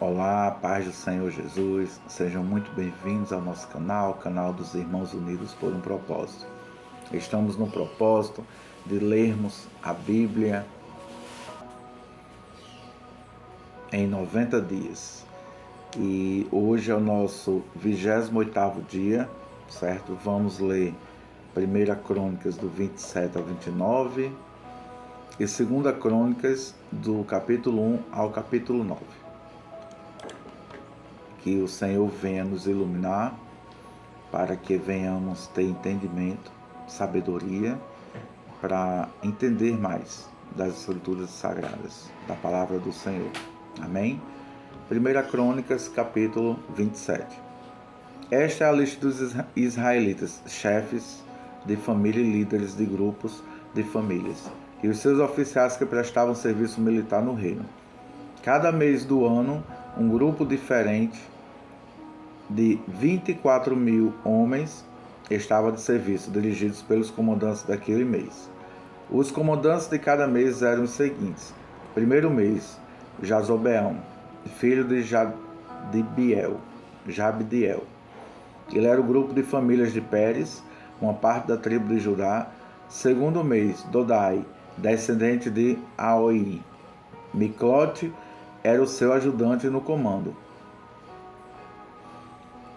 Olá, paz do Senhor Jesus, sejam muito bem-vindos ao nosso canal, canal dos Irmãos Unidos por um Propósito. Estamos no propósito de lermos a Bíblia em 90 dias. E hoje é o nosso 28º dia, certo? Vamos ler 1 Crônicas do 27 ao 29 e 2 Crônicas do capítulo 1 ao capítulo 9. Que o Senhor venha nos iluminar para que venhamos ter entendimento, sabedoria, para entender mais das Escrituras Sagradas, da Palavra do Senhor. Amém? 1 Crônicas, capítulo 27. Esta é a lista dos israelitas, chefes de família e líderes de grupos de famílias, e os seus oficiais que prestavam serviço militar no reino. Cada mês do ano, um grupo diferente de 24.000 homens estava de serviço, dirigidos pelos comandantes daquele mês. Os comandantes de cada mês eram os seguintes: primeiro mês, Jazobeão, filho de Jabdiel. Ele era o grupo de famílias de Pérez, uma parte da tribo de Judá. Segundo mês, Dodai, descendente de Aoi. Miclote era o seu ajudante no comando.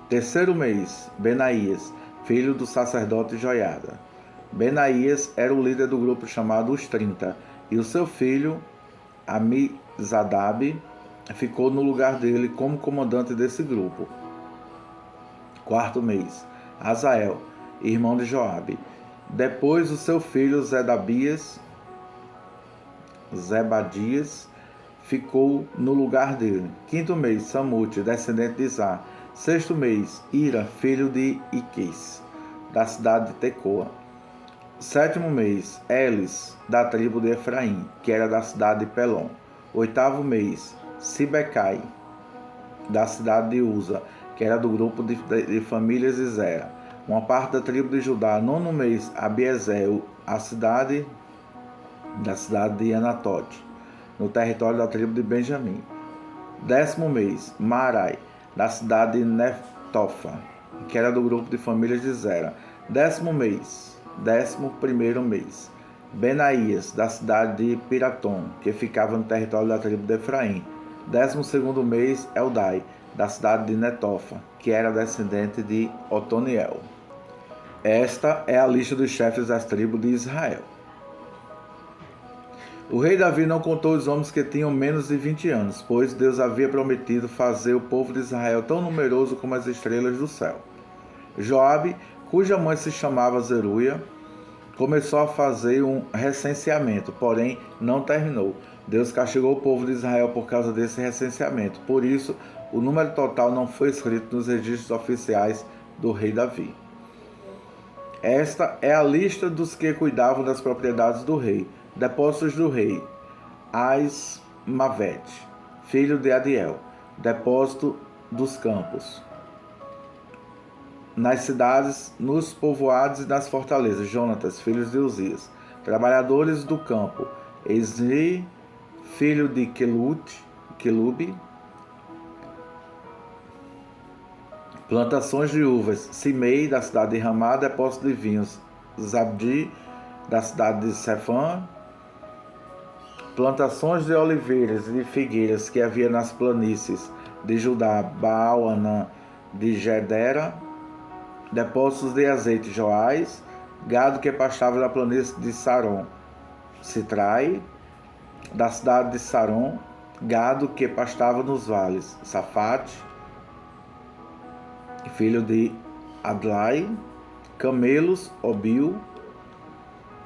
Terceiro mês, Benaías, filho do sacerdote Joiada. Benaías era o líder do grupo chamado Os 30, e o seu filho, Amizadab, ficou no lugar dele como comandante desse grupo. Quarto mês, Azael, irmão de Joabe. Depois o seu filho Zebadias, ficou no lugar dele. Quinto mês, Samute, descendente de Izá. Sexto mês, Ira, filho de Iquis, da cidade de Tecoa. Sétimo mês, Elis, da tribo de Efraim, que era da cidade de Pelom. Oitavo mês, Sibecai, da cidade de Uza, que era do grupo de famílias de Zera, uma parte da tribo de Judá. Nono mês, Abiezer, da cidade de Anatote, no território da tribo de Benjamim. Décimo mês, Marai, da cidade de Neftofa, que era do grupo de famílias de Zera. Décimo primeiro mês, Benaías, da cidade de Piratom, que ficava no território da tribo de Efraim. 12º mês, Eldai, da cidade de Netofa, que era descendente de Otoniel. Esta é a lista dos chefes das tribos de Israel. O rei Davi não contou os homens que tinham menos de 20 anos, pois Deus havia prometido fazer o povo de Israel tão numeroso como as estrelas do céu. Joabe, cuja mãe se chamava Zeruia, começou a fazer um recenseamento, porém não terminou. Deus castigou o povo de Israel por causa desse recenseamento. Por isso, o número total não foi escrito nos registros oficiais do rei Davi. Esta é a lista dos que cuidavam das propriedades do rei. Depósitos do rei: Asmavete, filho de Adiel. Depósito dos campos: nas cidades, nos povoados e nas fortalezas, Jonatas, filho de Uzias. Trabalhadores do campo: Esri, filho de Quelube. Plantações de uvas: Simei, da cidade de Ramá. Depósito de vinhos: Zabdi, da cidade de Sefã. Plantações de oliveiras e de figueiras que havia nas planícies de Judá: Baal-Anã de Gedera. Depósitos de azeite: Joás. Gado que pastava na planície de Saron: Citrai, da cidade de Saron. Gado que pastava nos vales: Safate, filho de Adlai. Camelos: Obil,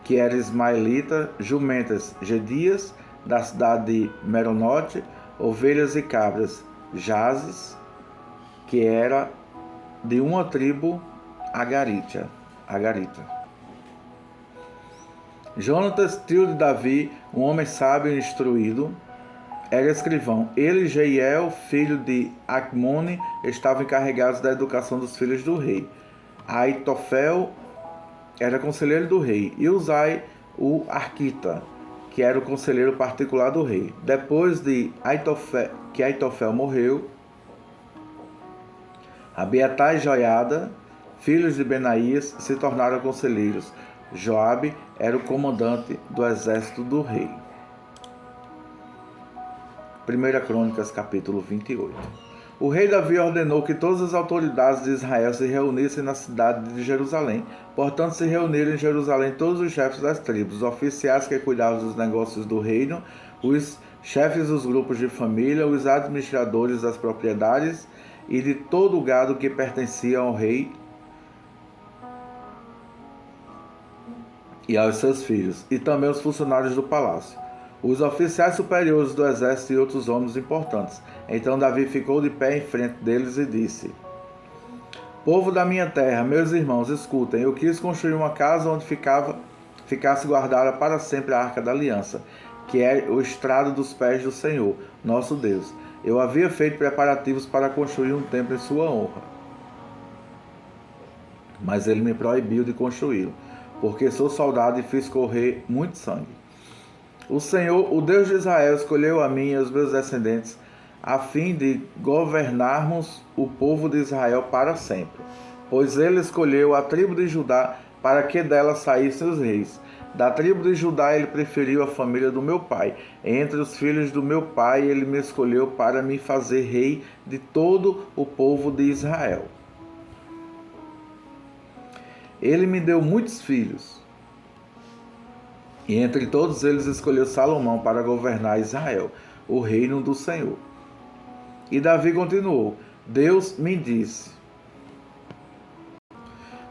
que era ismaelita. Jumentas: Gedias, da cidade de Meronote. Ovelhas e cabras: Jazes, que era de uma tribo agarita. Jonatas, tio de Davi, um homem sábio e instruído, era escrivão. Ele e Jeiel, filho de Acmone, estavam encarregados da educação dos filhos do rei. Aitofel era conselheiro do rei, e Uzai, o Arquita, que era o conselheiro particular do rei. Depois de que Aitofel morreu, Abiatar e Joiada, filhos de Benaías, se tornaram conselheiros. Joabe era o comandante do exército do rei. 1 Crônicas, capítulo 28. O rei Davi ordenou que todas as autoridades de Israel se reunissem na cidade de Jerusalém. Portanto, se reuniram em Jerusalém todos os chefes das tribos, os oficiais que cuidavam dos negócios do reino, os chefes dos grupos de família, os administradores das propriedades e de todo o gado que pertencia ao rei e aos seus filhos, e também os funcionários do palácio, os oficiais superiores do exército e outros homens importantes. Então Davi ficou de pé em frente deles e disse: Povo da minha terra, meus irmãos, escutem. Eu quis construir uma casa onde ficasse guardada para sempre a Arca da Aliança, que é o estrado dos pés do Senhor, nosso Deus. Eu havia feito preparativos para construir um templo em sua honra, mas ele me proibiu de construí-lo, porque sou soldado e fiz correr muito sangue. O Senhor, o Deus de Israel, escolheu a mim e aos meus descendentes a fim de governarmos o povo de Israel para sempre. Pois ele escolheu a tribo de Judá para que dela saíssem os reis. Da tribo de Judá ele preferiu a família do meu pai. Entre os filhos do meu pai ele me escolheu para me fazer rei de todo o povo de Israel. Ele me deu muitos filhos, e entre todos eles escolheu Salomão para governar Israel, o reino do Senhor. E Davi continuou: Deus me disse: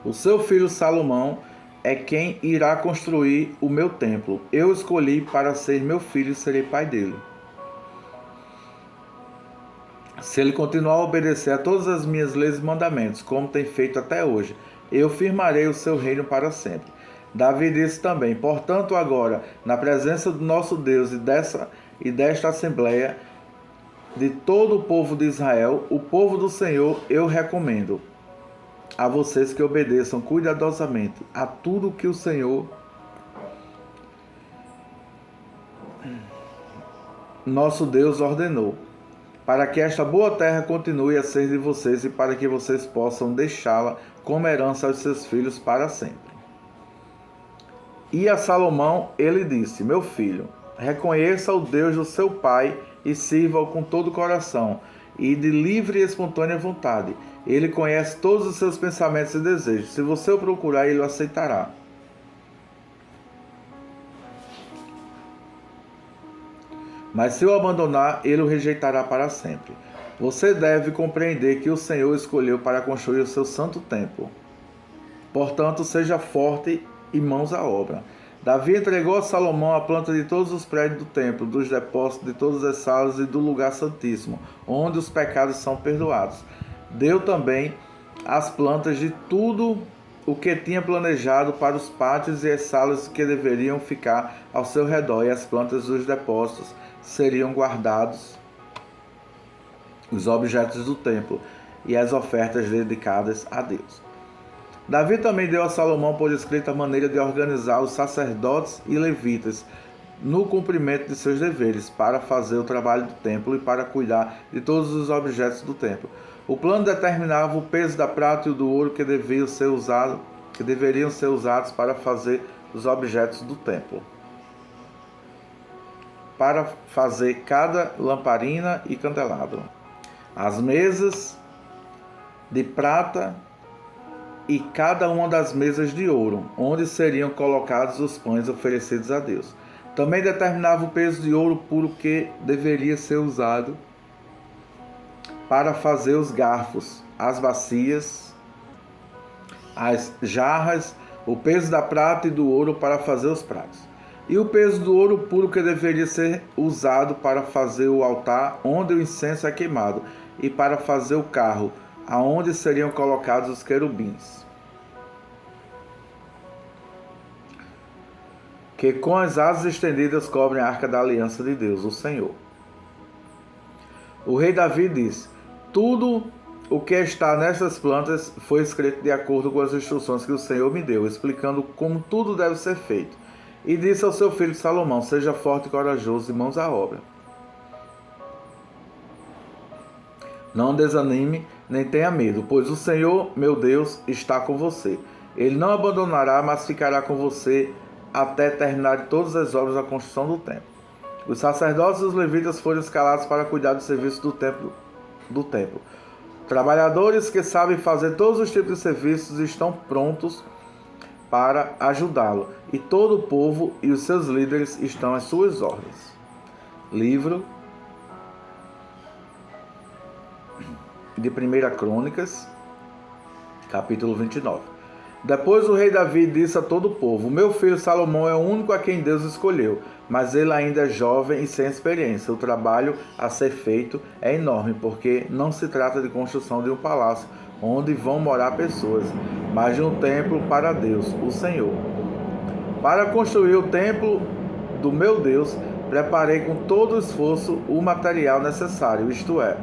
o seu filho Salomão é quem irá construir o meu templo. Eu escolhi para ser meu filho e serei pai dele. Se ele continuar a obedecer a todas as minhas leis e mandamentos, como tem feito até hoje, eu firmarei o seu reino para sempre. Davi disse também: portanto, agora, na presença do nosso Deus e desta Assembleia, de todo o povo de Israel, o povo do Senhor, eu recomendo a vocês que obedeçam cuidadosamente a tudo que o Senhor, nosso Deus, ordenou, para que esta boa terra continue a ser de vocês e para que vocês possam deixá-la como herança aos seus filhos para sempre. E a Salomão ele disse: meu filho, reconheça o Deus do seu pai e sirva-o com todo o coração e de livre e espontânea vontade. Ele conhece todos os seus pensamentos e desejos. Se você o procurar, ele o aceitará. Mas se o abandonar, ele o rejeitará para sempre. Você deve compreender que o Senhor escolheu para construir o seu santo templo. Portanto, seja forte e mãos à obra. Davi entregou a Salomão a planta de todos os prédios do templo, dos depósitos, de todas as salas e do lugar santíssimo, onde os pecados são perdoados. Deu também as plantas de tudo o que tinha planejado para os pátios e as salas que deveriam ficar ao seu redor, e as plantas dos depósitos seriam guardados, os objetos do templo e as ofertas dedicadas a Deus. Davi também deu a Salomão por escrito a maneira de organizar os sacerdotes e levitas no cumprimento de seus deveres, para fazer o trabalho do templo e para cuidar de todos os objetos do templo. O plano determinava o peso da prata e do ouro que deveriam ser usados para fazer os objetos do templo, para fazer cada lamparina e candelabro, as mesas de prata e cada uma das mesas de ouro, onde seriam colocados os pães oferecidos a Deus. Também determinava o peso de ouro puro que deveria ser usado para fazer os garfos, as bacias, as jarras, o peso da prata e do ouro para fazer os pratos, e o peso do ouro puro que deveria ser usado para fazer o altar onde o incenso é queimado, e para fazer o carro, aonde seriam colocados os querubins, que com as asas estendidas cobrem a arca da aliança de Deus, o Senhor. O rei Davi disse: tudo o que está nessas plantas foi escrito de acordo com as instruções que o Senhor me deu, explicando como tudo deve ser feito. E disse ao seu filho Salomão: seja forte e corajoso e mãos à obra. Não desanime, nem tenha medo, pois o Senhor, meu Deus, está com você. Ele não abandonará, mas ficará com você até terminar todas as obras da construção do templo. Os sacerdotes e os levitas foram escalados para cuidar do serviço do templo. Trabalhadores que sabem fazer todos os tipos de serviços estão prontos para ajudá-lo, e todo o povo e os seus líderes estão às suas ordens. Livro de 1 Crônicas, capítulo 29. Depois o rei Davi disse a todo o povo: meu filho Salomão é o único a quem Deus escolheu, mas ele ainda é jovem e sem experiência. O trabalho a ser feito é enorme, porque não se trata de construção de um palácio onde vão morar pessoas, mas de um templo para Deus, o Senhor. Para construir o templo do meu Deus, preparei com todo o esforço o material necessário, isto é,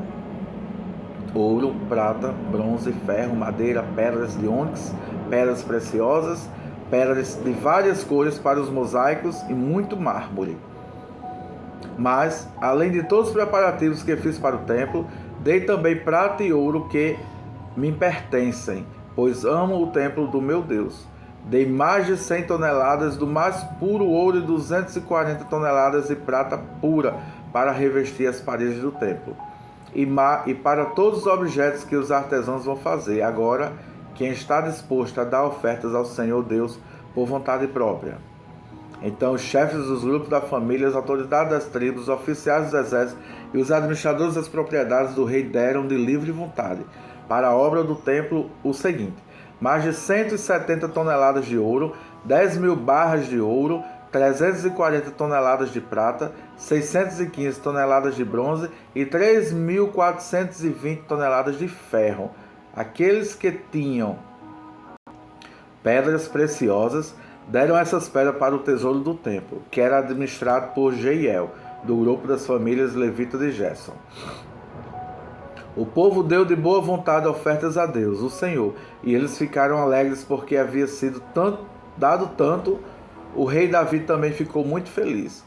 ouro, prata, bronze, ferro, madeira, pedras de ônix, pedras preciosas, pedras de várias cores para os mosaicos e muito mármore. Mas, além de todos os preparativos que fiz para o templo, dei também prata e ouro que me pertencem, pois amo o templo do meu Deus. Dei mais de 100 toneladas do mais puro ouro e 240 toneladas de prata pura para revestir as paredes do templo. E para todos os objetos que os artesãos vão fazer. Agora, quem está disposto a dar ofertas ao Senhor Deus por vontade própria? Então os chefes dos grupos da família, as autoridades das tribos, os oficiais dos exércitos e os administradores das propriedades do rei deram de livre vontade para a obra do templo o seguinte: mais de 170 toneladas de ouro, 10.000 barras de ouro, 340 toneladas de prata, 615 toneladas de bronze e 3.420 toneladas de ferro. Aqueles que tinham pedras preciosas deram essas pedras para o tesouro do templo, que era administrado por Jeiel, do grupo das famílias levitas de Gerson. O povo deu de boa vontade ofertas a Deus, o Senhor, e eles ficaram alegres porque havia sido dado tanto. O rei Davi também ficou muito feliz.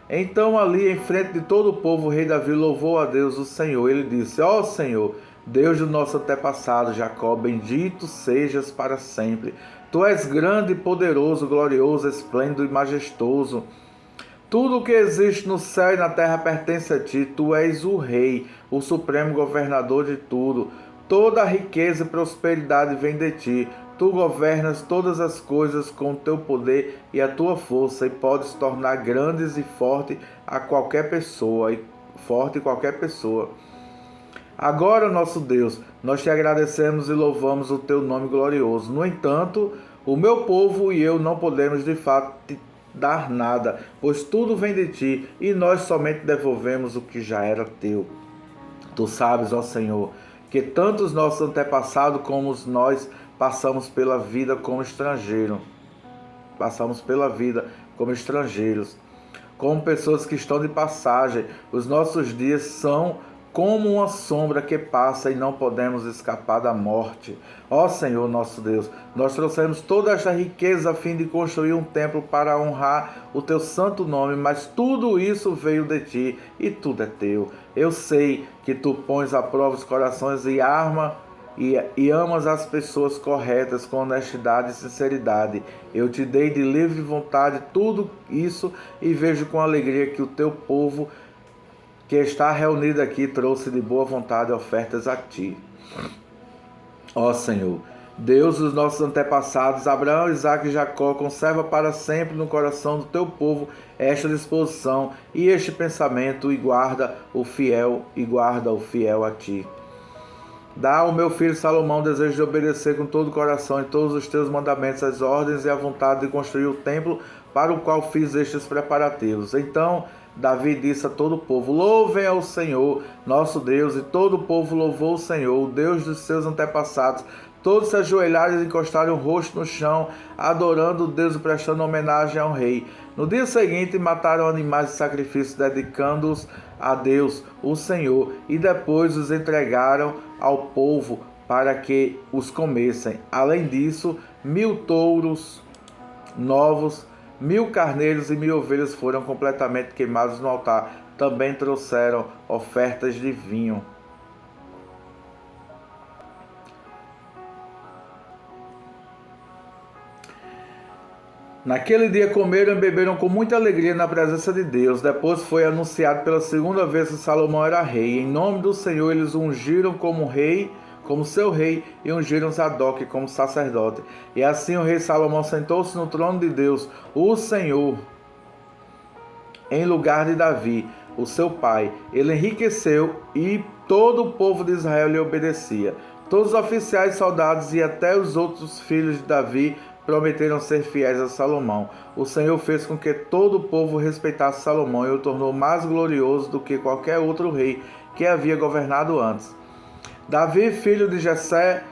Então, ali em frente de todo o povo, o rei Davi louvou a Deus, o Senhor. Ele disse: ó Senhor, Deus do nosso antepassado Jacó, bendito sejas para sempre. Tu és grande e poderoso, glorioso, esplêndido e majestoso. Tudo o que existe no céu e na terra pertence a ti. Tu és o rei, o supremo governador de tudo. Toda a riqueza e prosperidade vem de ti. Tu governas todas as coisas com o teu poder e a tua força, e podes tornar grandes e forte qualquer pessoa. Agora, nosso Deus, nós te agradecemos e louvamos o teu nome glorioso. No entanto, o meu povo e eu não podemos de fato te dar nada, pois tudo vem de ti, e nós somente devolvemos o que já era teu. Tu sabes, ó Senhor, que tanto os nossos antepassados como nós passamos pela vida como estrangeiros, como pessoas que estão de passagem. Os nossos dias são como uma sombra que passa e não podemos escapar da morte. Ó Senhor nosso Deus, nós trouxemos toda esta riqueza a fim de construir um templo para honrar o teu santo nome, mas tudo isso veio de ti e tudo é teu. Eu sei que tu pões à prova os corações e amas as pessoas corretas com honestidade e sinceridade. Eu te dei de livre vontade tudo isso e vejo com alegria que o teu povo que está reunido aqui trouxe de boa vontade ofertas a ti. Ó Senhor, Deus dos nossos antepassados, Abraão, Isaque e Jacó, conserva para sempre no coração do teu povo esta disposição e este pensamento e guarda o fiel a ti. Dá ao meu filho Salomão o desejo de obedecer com todo o coração e todos os teus mandamentos, as ordens e a vontade de construir o templo para o qual fiz estes preparativos. Então Davi disse a todo o povo: louvem ao Senhor, nosso Deus. E todo o povo louvou o Senhor, o Deus dos seus antepassados. Todos se ajoelharam e encostaram o rosto no chão, adorando o Deus e prestando homenagem ao rei. No dia seguinte, mataram animais de sacrifício, dedicando-os a Deus, o Senhor, e depois os entregaram ao povo para que os comessem. Além disso, 1.000 touros novos, 1.000 carneiros e 1.000 ovelhas foram completamente queimados no altar. Também trouxeram ofertas de vinho. Naquele dia comeram e beberam com muita alegria na presença de Deus. Depois foi anunciado pela segunda vez que Salomão era rei. Em nome do Senhor eles ungiram como rei, como seu rei, e ungiram Zadok como sacerdote. E assim o rei Salomão sentou-se no trono de Deus, o Senhor, em lugar de Davi, o seu pai. Ele enriqueceu e todo o povo de Israel lhe obedecia. Todos os oficiais, soldados e até os outros filhos de Davi prometeram ser fiéis a Salomão. O Senhor fez com que todo o povo respeitasse Salomão e o tornou mais glorioso do que qualquer outro rei que havia governado antes. Davi, filho de Jessé,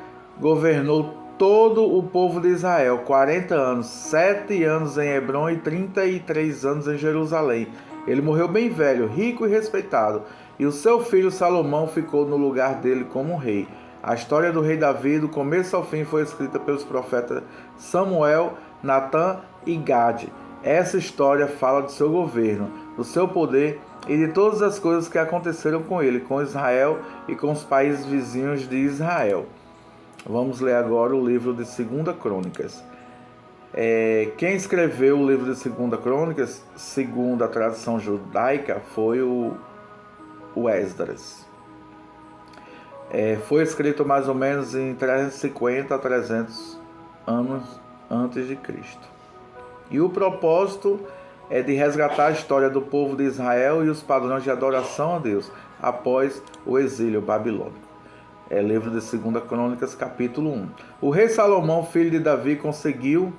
governou todo o povo de Israel 40 anos, 7 anos em Hebrom e 33 anos em Jerusalém. Ele morreu bem velho, rico e respeitado, e o seu filho Salomão ficou no lugar dele como rei. A história do rei Davi, do começo ao fim, foi escrita pelos profetas Samuel, Natã e Gade. Essa história fala do seu governo, do seu poder e de todas as coisas que aconteceram com ele, com Israel e com os países vizinhos de Israel. Vamos ler agora o livro de 2 Crônicas. Quem escreveu o livro de 2 Crônicas, segundo a tradição judaica, foi o Esdras. Foi escrito mais ou menos em 350 a 300 anos antes de Cristo. E o propósito é de resgatar a história do povo de Israel e os padrões de adoração a Deus após o exílio babilônico. Livro de 2 Crônicas, capítulo 1. O rei Salomão, filho de Davi, conseguiu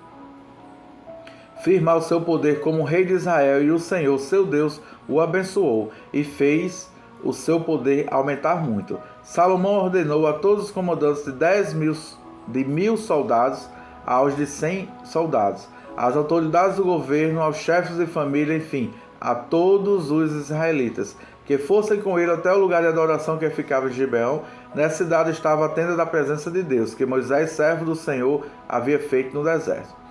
firmar o seu poder como rei de Israel, e o Senhor, seu Deus, o abençoou e fez o seu poder aumentar muito. Salomão ordenou a todos os comandantes de 1.000 soldados aos de 100 soldados, às autoridades do governo, aos chefes de família, enfim, a todos os israelitas, que fossem com ele até o lugar de adoração que ficava em Gibeão. Nessa cidade estava a tenda da presença de Deus, que Moisés, servo do Senhor, havia feito no deserto.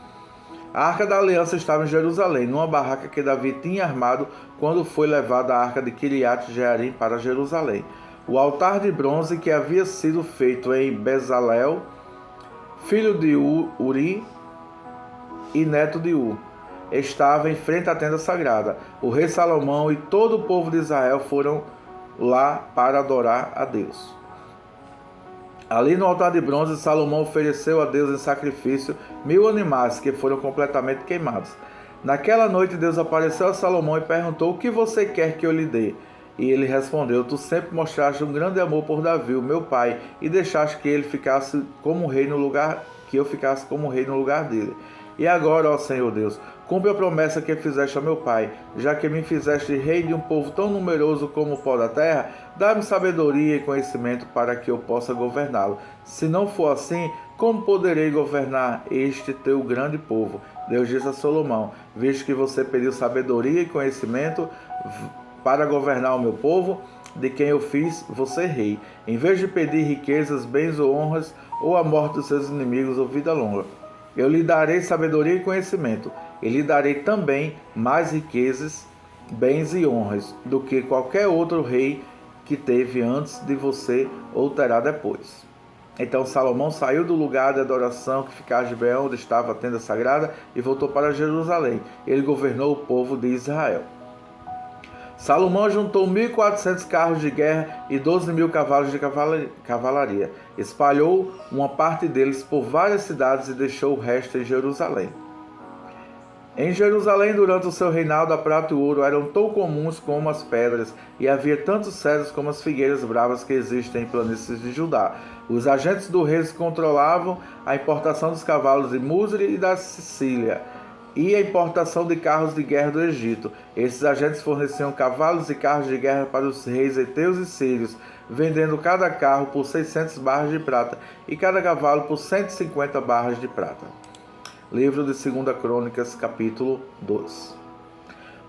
A Arca da Aliança estava em Jerusalém, numa barraca que Davi tinha armado quando foi levada a Arca de Kiriat Jearim para Jerusalém. O altar de bronze que havia sido feito em Bezalel, filho de Uri e neto de Ur, estava em frente à tenda sagrada. O rei Salomão e todo o povo de Israel foram lá para adorar a Deus. Ali no altar de bronze, Salomão ofereceu a Deus em sacrifício 1.000 animais que foram completamente queimados. Naquela noite, Deus apareceu a Salomão e perguntou: "O que você quer que eu lhe dê?" E ele respondeu: "Tu sempre mostraste um grande amor por Davi, o meu pai, e deixaste que ele ficasse como rei no lugar, que eu ficasse como rei no lugar dele. E agora, ó Senhor Deus, cumpre a promessa que fizeste ao meu pai, já que me fizeste rei de um povo tão numeroso como o pó da terra, dá-me sabedoria e conhecimento para que eu possa governá-lo. Se não for assim, como poderei governar este teu grande povo?" Deus disse a Salomão: "Visto que você pediu sabedoria e conhecimento para governar o meu povo, de quem eu fiz você rei, em vez de pedir riquezas, bens ou honras, ou a morte dos seus inimigos ou vida longa, eu lhe darei sabedoria e conhecimento, e lhe darei também mais riquezas, bens e honras do que qualquer outro rei que teve antes de você ou terá depois." Então Salomão saiu do lugar de adoração que ficava em Gibeão, onde estava a tenda sagrada, e voltou para Jerusalém. Ele governou o povo de Israel. Salomão juntou 1.400 carros de guerra e 12.000 cavalos de cavalaria. Espalhou uma parte deles por várias cidades e deixou o resto em Jerusalém. Em Jerusalém, durante o seu reinado, a prata e o ouro eram tão comuns como as pedras, e havia tantos cedros como as figueiras bravas que existem em planícies de Judá. Os agentes do rei controlavam a importação dos cavalos de Musri e da Sicília, e a importação de carros de guerra do Egito. Esses agentes forneciam cavalos e carros de guerra para os reis heteus e sírios, vendendo cada carro por 600 barras de prata e cada cavalo por 150 barras de prata. Livro de 2 Crônicas, capítulo 2.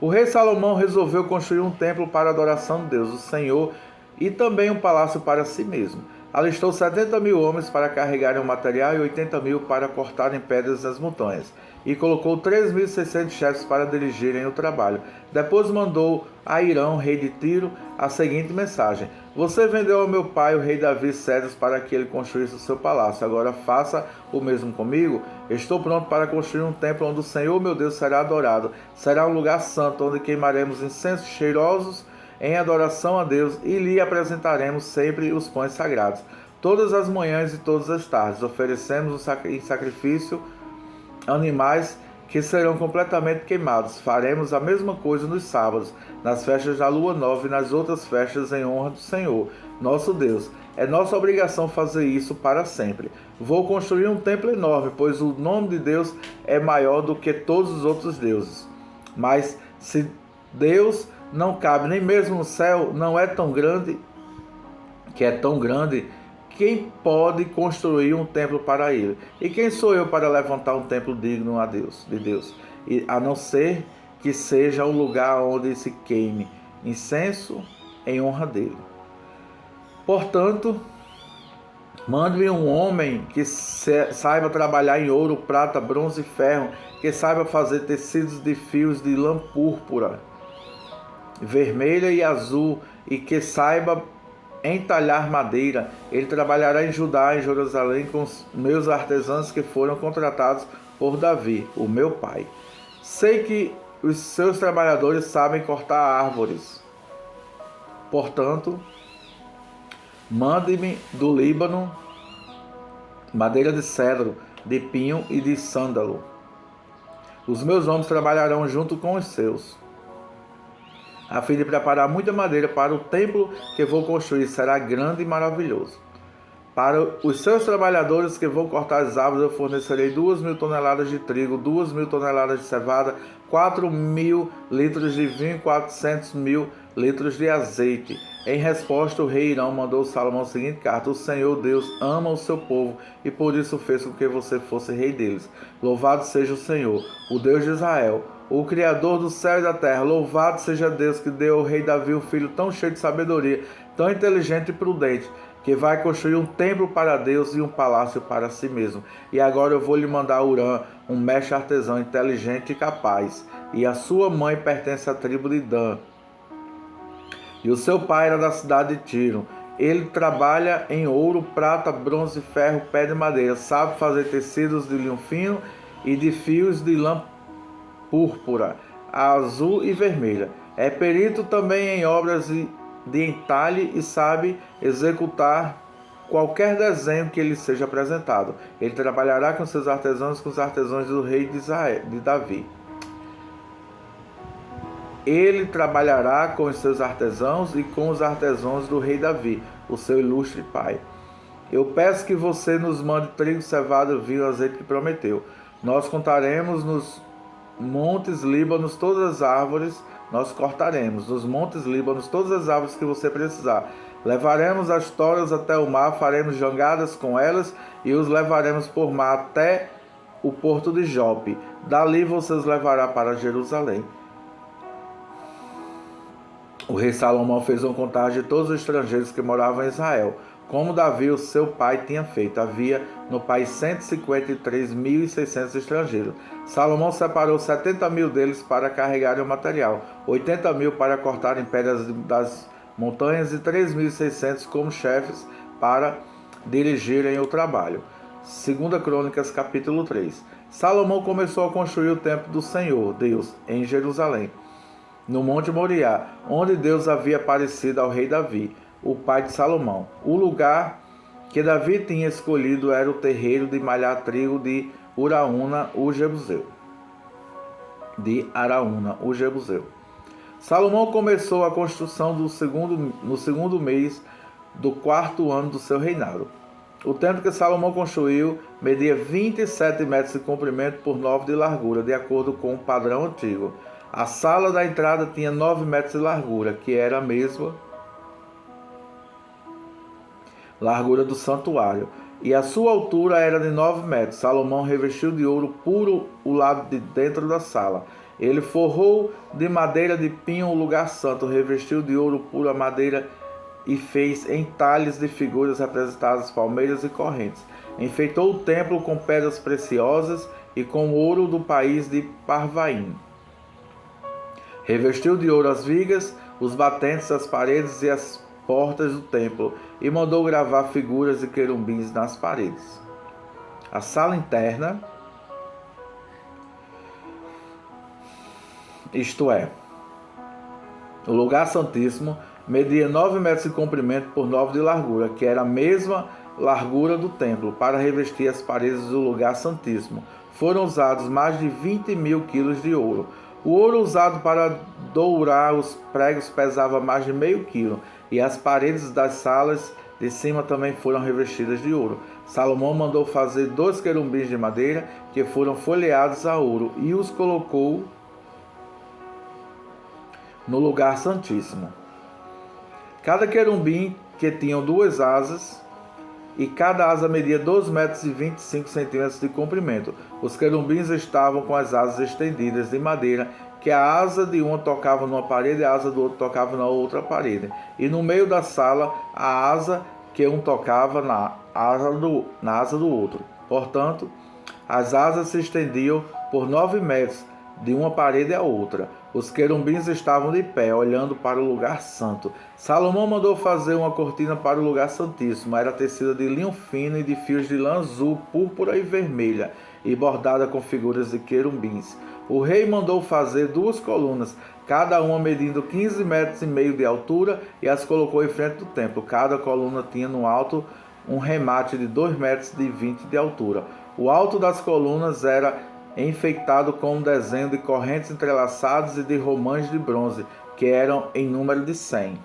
O rei Salomão resolveu construir um templo para a adoração de Deus, o Senhor, e também um palácio para si mesmo. Alistou 70.000 homens para carregarem o material e 80.000 para cortarem pedras nas montanhas. E colocou 3.600 chefes para dirigirem o trabalho. Depois mandou a Irão, rei de Tiro, a seguinte mensagem: Você vendeu ao meu pai, o rei Davi, cedros para que ele construísse o seu palácio. Agora faça o mesmo comigo. Estou pronto para construir um templo onde o Senhor, meu Deus, será adorado. Será um lugar santo, onde queimaremos incensos cheirosos em adoração a Deus e lhe apresentaremos sempre os pães sagrados. Todas as manhãs e todas as tardes oferecemos em sacrifício animais que serão completamente queimados. Faremos a mesma coisa nos sábados, nas festas da lua nova e nas outras festas em honra do Senhor, nosso Deus. É nossa obrigação fazer isso para sempre. Vou construir um templo enorme, pois o nome de Deus é maior do que todos os outros deuses. Mas se Deus não cabe nem mesmo no céu, não é tão grande, quem pode construir um templo para ele? E quem sou eu para levantar um templo digno de Deus? E a não ser que seja um lugar onde se queime incenso em honra dele. Portanto, mande-me um homem que saiba trabalhar em ouro, prata, bronze e ferro, que saiba fazer tecidos de fios de lã púrpura, vermelha e azul, e que saiba entalhar madeira. Ele trabalhará em Judá, em Jerusalém, com os meus artesãos que foram contratados por Davi, o meu pai. Sei que os seus trabalhadores sabem cortar árvores. Portanto, mande-me do Líbano madeira de cedro, de pinho e de sândalo. Os meus homens trabalharão junto com os seus, a fim de preparar muita madeira para o templo que vou construir. Será grande e maravilhoso. Para os seus trabalhadores que vão cortar as árvores, eu fornecerei 2.000 toneladas de trigo, 2.000 toneladas de cevada, 4.000 litros de vinho e 400.000 litros de azeite. Em resposta, o rei Irão mandou Salomão a seguinte carta: O Senhor Deus ama o seu povo e por isso fez com que você fosse rei deles. Louvado seja o Senhor, o Deus de Israel, o Criador do céu e da terra. Louvado seja Deus que deu ao rei Davi um filho tão cheio de sabedoria, tão inteligente e prudente, que vai construir um templo para Deus e um palácio para si mesmo. E agora eu vou lhe mandar Urã, um mestre artesão inteligente e capaz. E a sua mãe pertence à tribo de Dan. E o seu pai era da cidade de Tiro. Ele trabalha em ouro, prata, bronze, ferro, pedra e madeira. Sabe fazer tecidos de linho fino e de fios de lã púrpura, azul e vermelha. É perito também em obras de entalhe e sabe executar qualquer desenho que lhe seja apresentado. Ele trabalhará com seus artesãos, com os artesãos do rei de Davi. Ele trabalhará com os seus artesãos e com os artesãos do rei Davi, o seu ilustre pai. Eu peço que você nos mande trigo, cevada, vinho, azeite que prometeu. Nós contaremos nos montes Líbanos todas as árvores, nós cortaremos nos montes Líbanos todas as árvores que você precisar. Levaremos as toras até o mar, faremos jangadas com elas e os levaremos por mar até o porto de Jope. Dali você os levará para Jerusalém. O rei Salomão fez uma contagem de todos os estrangeiros que moravam em Israel, como Davi, o seu pai, tinha feito. Havia no país 153.600 estrangeiros. Salomão separou 70.000 deles para carregarem o material, 80.000 para cortarem pedras das montanhas e 3.600 como chefes para dirigirem o trabalho. 2 Crônicas, capítulo 3. Salomão começou a construir o templo do Senhor, Deus, em Jerusalém, no Monte Moriá, onde Deus havia aparecido ao rei Davi, o pai de Salomão. O lugar que Davi tinha escolhido era o terreiro de malhar trigo de Araúna, o Jebuseu. Salomão começou a construção no segundo mês do 4º ano do seu reinado. O templo que Salomão construiu media 27 metros de comprimento por 9 de largura, de acordo com o padrão antigo. A sala da entrada tinha 9 metros de largura, que era a mesma largura do santuário, e a sua altura era de 9 metros. Salomão revestiu de ouro puro o lado de dentro da sala. Ele forrou de madeira de pinho o lugar santo, revestiu de ouro puro a madeira e fez entalhes de figuras representadas palmeiras e correntes. Enfeitou o templo com pedras preciosas e com ouro do país de Parvaim. Revestiu de ouro as vigas, os batentes, as paredes e as portas do templo, e mandou gravar figuras de querubins nas paredes. A sala interna, isto é, o lugar santíssimo, media 9 metros de comprimento por 9 de largura, que era a mesma largura do templo. Para revestir as paredes do lugar santíssimo, foram usados mais de 20.000 quilos de ouro. O ouro usado para dourar os pregos pesava mais de meio quilo, e as paredes das salas de cima também foram revestidas de ouro. Salomão mandou fazer 2 querubins de madeira, que foram folheados a ouro, e os colocou no lugar santíssimo. Cada querubim que tinha 2 asas, e cada asa media 2 metros e 25 centímetros de comprimento. Os querubins estavam com as asas estendidas de madeira, que a asa de uma tocava numa parede e a asa do outro tocava na outra parede. E no meio da sala, a asa que um tocava na asa do outro. Portanto, as asas se estendiam por 9 metros, de uma parede à outra. Os querubins estavam de pé, olhando para o lugar santo. Salomão mandou fazer uma cortina para o lugar santíssimo. Era tecida de linho fino e de fios de lã azul, púrpura e vermelha, e bordada com figuras de querubins. O rei mandou fazer 2 colunas, cada uma medindo 15 metros e meio de altura, e as colocou em frente do templo. Cada coluna tinha no alto um remate de 2 metros e 20 de altura. O alto das colunas era enfeitado com um desenho de correntes entrelaçadas e de romãs de bronze, que eram em número de 100.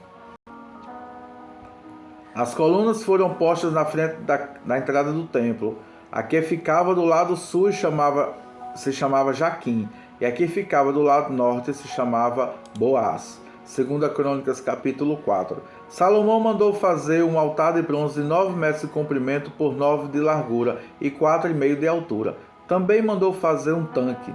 As colunas foram postas na frente da entrada do templo. A que ficava do lado sul se chamava Jaquim, e a que ficava do lado norte se chamava Boaz. 2 Crônicas, capítulo 4. Salomão mandou fazer um altar de bronze de 9 metros de comprimento por 9 de largura e 4,5 de altura. Também mandou fazer um tanque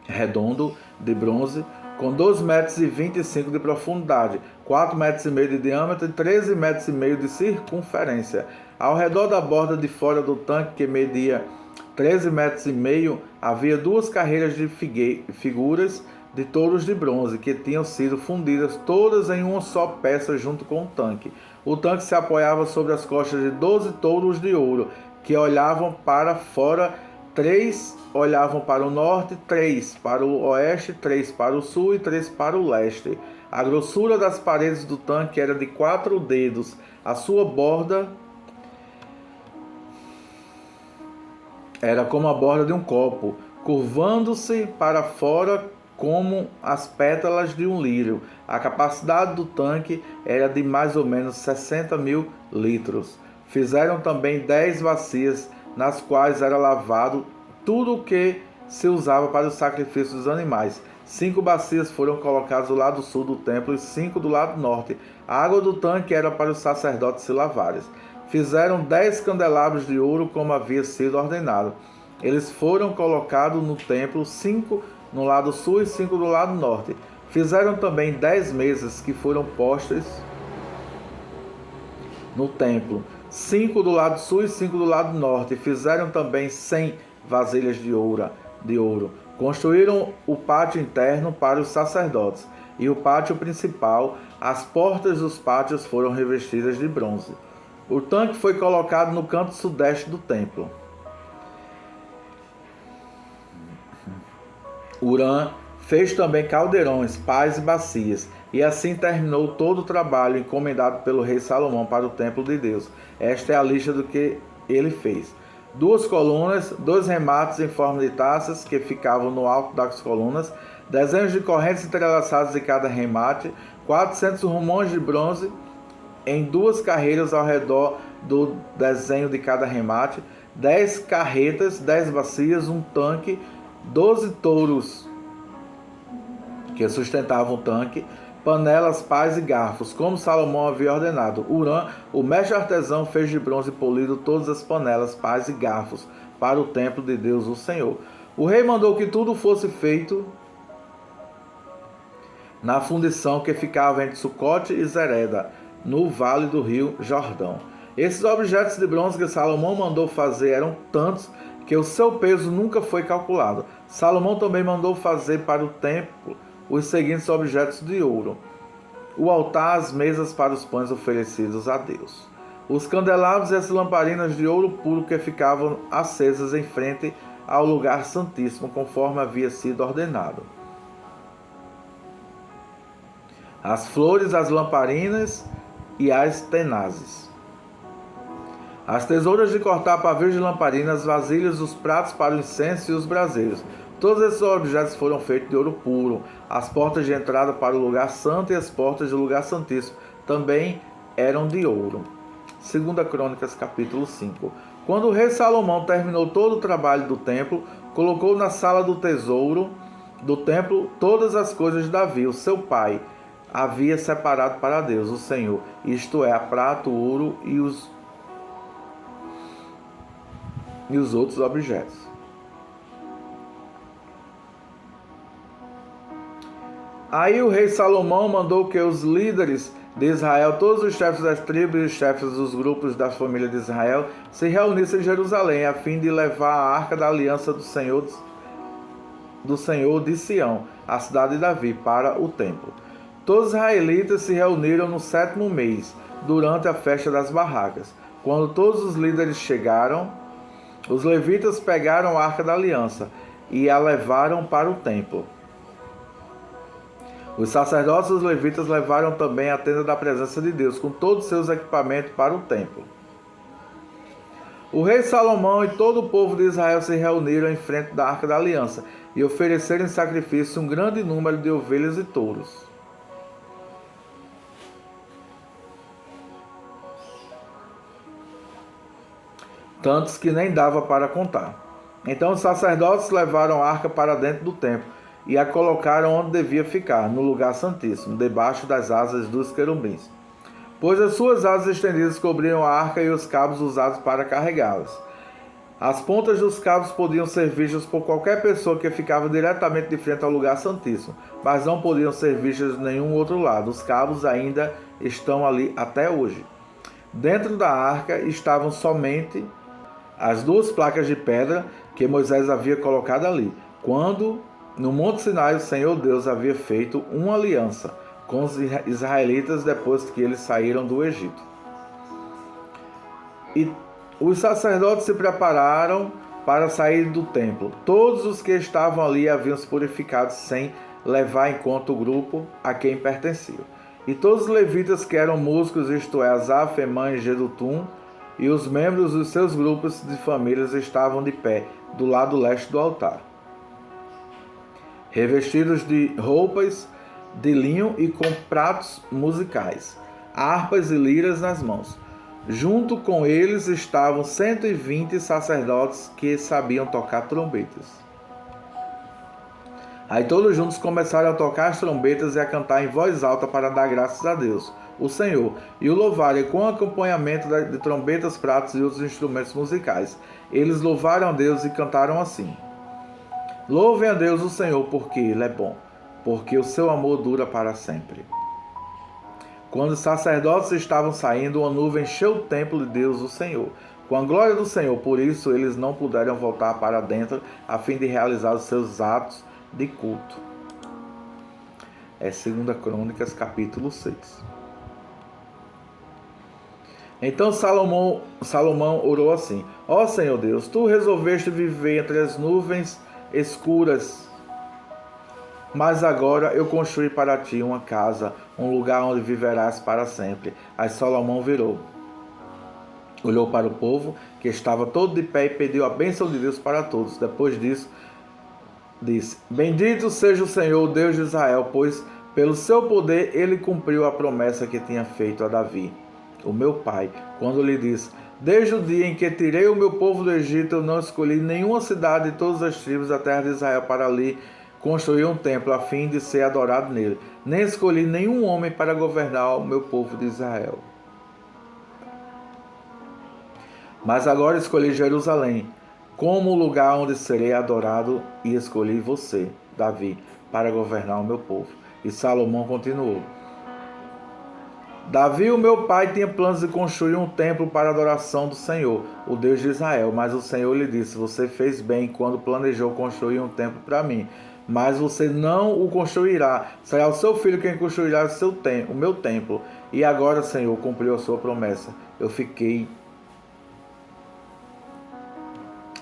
redondo de bronze com 2 metros e 25 de profundidade, 4 metros e meio de diâmetro e 13 metros e meio de circunferência. Ao redor da borda de fora do tanque, que media 13 metros e meio, havia 2 carreiras de figuras de touros de bronze, que tinham sido fundidas todas em uma só peça junto com o tanque. O tanque se apoiava sobre as costas de 12 touros de ouro, que olhavam para fora. 3 olhavam para o norte, 3 para o oeste, 3 para o sul e 3 para o leste. A grossura das paredes do tanque era de 4 dedos. A sua borda era como a borda de um copo, curvando-se para fora como as pétalas de um lírio. A capacidade do tanque era de mais ou menos 60.000 litros. Fizeram também 10 bacias, nas quais era lavado tudo o que se usava para o sacrifício dos animais. 5 bacias foram colocadas do lado sul do templo e 5 do lado norte. A água do tanque era para os sacerdotes se lavarem. Fizeram 10 candelabros de ouro, como havia sido ordenado. Eles foram colocados no templo, 5 no lado sul e 5 do lado norte. Fizeram também 10 mesas que foram postas no templo, 5 do lado sul e 5 do lado norte. Fizeram também 100 vasilhas de ouro. Construíram o pátio interno para os sacerdotes e o pátio principal. As portas dos pátios foram revestidas de bronze. O tanque foi colocado no canto sudeste do templo. Urã fez também caldeirões, pás e bacias, e assim terminou todo o trabalho encomendado pelo rei Salomão para o templo de Deus. Esta é a lista do que ele fez: 2 colunas, 2 remates em forma de taças que ficavam no alto das colunas, desenhos de correntes entrelaçadas em cada remate, 400 romãs de bronze em 2 carreiras ao redor do desenho de cada remate, 10 carretas, 10 bacias, um tanque, 12 touros que sustentavam o tanque, panelas, pás e garfos, como Salomão havia ordenado. Urã, o mestre artesão, fez de bronze polido todas as panelas, pás e garfos para o templo de Deus, o Senhor. O rei mandou que tudo fosse feito na fundição que ficava entre Sucote e Zereda, no vale do rio Jordão. Esses objetos de bronze que Salomão mandou fazer eram tantos que o seu peso nunca foi calculado. Salomão também mandou fazer para o templo os seguintes objetos de ouro: o altar, as mesas para os pães oferecidos a Deus, os candelabros e as lamparinas de ouro puro que ficavam acesas em frente ao lugar santíssimo, conforme havia sido ordenado, as flores, as lamparinas e as tenazes, as tesouras de cortar pavios de lamparina, as vasilhas, os pratos para o incenso e os braseiros. Todos esses objetos foram feitos de ouro puro. As portas de entrada para o lugar santo e as portas do lugar santíssimo também eram de ouro. 2 Crônicas, capítulo 5. Quando o rei Salomão terminou todo o trabalho do templo, colocou na sala do tesouro do templo todas as coisas de Davi, o seu pai, havia separado para Deus, o Senhor, isto é, a prata, o ouro e os outros objetos. Aí o rei Salomão mandou que os líderes de Israel, todos os chefes das tribos e os chefes dos grupos da família de Israel, se reunissem em Jerusalém, a fim de levar a arca da aliança do Senhor de Sião, a cidade de Davi, para o templo. Todos os israelitas se reuniram no 7º mês, durante a festa das barracas. Quando todos os líderes chegaram, os levitas pegaram a arca da aliança e a levaram para o templo. Os sacerdotes e os levitas levaram também a tenda da presença de Deus, com todos os seus equipamentos, para o templo. O rei Salomão e todo o povo de Israel se reuniram em frente da arca da aliança e ofereceram em sacrifício um grande número de ovelhas e touros. Tantos que nem dava para contar. Então os sacerdotes levaram a arca para dentro do templo e a colocaram onde devia ficar, no lugar santíssimo, debaixo das asas dos querubins, pois as suas asas estendidas cobriam a arca e os cabos usados para carregá-las. As pontas dos cabos podiam ser vistas por qualquer pessoa que ficava diretamente de frente ao lugar santíssimo, mas não podiam ser vistas de nenhum outro lado. Os cabos ainda estão ali até hoje. Dentro da arca estavam somente as 2 placas de pedra que Moisés havia colocado ali, quando no Monte Sinai o Senhor Deus havia feito uma aliança com os israelitas depois que eles saíram do Egito. E os sacerdotes se prepararam para sair do templo. Todos os que estavam ali haviam se purificado sem levar em conta o grupo a quem pertenciam. E todos os levitas que eram músicos, isto é, Asaf, Emã e Jedutum, e os membros dos seus grupos de famílias estavam de pé, do lado leste do altar, revestidos de roupas de linho e com pratos musicais, harpas e liras nas mãos. Junto com eles estavam 120 sacerdotes que sabiam tocar trombetas. Aí todos juntos começaram a tocar as trombetas e a cantar em voz alta para dar graças a Deus, o Senhor, e o louvarem com acompanhamento de trombetas, pratos e outros instrumentos musicais. Eles louvaram a Deus e cantaram assim: Louvem a Deus o Senhor, porque Ele é bom, porque o seu amor dura para sempre. Quando os sacerdotes estavam saindo, uma nuvem encheu o templo de Deus, o Senhor, com a glória do Senhor. Por isso, eles não puderam voltar para dentro, a fim de realizar os seus atos de culto. É 2 Crônicas, capítulo 6. Então Salomão orou assim: Ó Senhor Deus, tu resolveste viver entre as nuvens escuras, mas agora eu construí para ti uma casa, um lugar onde viverás para sempre. Aí Salomão virou, olhou para o povo, que estava todo de pé, e pediu a bênção de Deus para todos. Depois disso, disse: Bendito seja o Senhor, Deus de Israel, pois pelo seu poder ele cumpriu a promessa que tinha feito a Davi, o meu pai, quando lhe disse: Desde o dia em que tirei o meu povo do Egito, eu não escolhi nenhuma cidade de todas as tribos da terra de Israel para ali construir um templo a fim de ser adorado nele. Nem escolhi nenhum homem para governar o meu povo de Israel. Mas agora escolhi Jerusalém como o lugar onde serei adorado, e escolhi você, Davi, para governar o meu povo. E Salomão continuou: Davi, o meu pai, tinha planos de construir um templo para a adoração do Senhor, o Deus de Israel. Mas o Senhor lhe disse: Você fez bem quando planejou construir um templo para mim. Mas você não o construirá. Será o seu filho quem construirá o meu templo. E agora, Senhor, cumpriu a sua promessa. Eu fiquei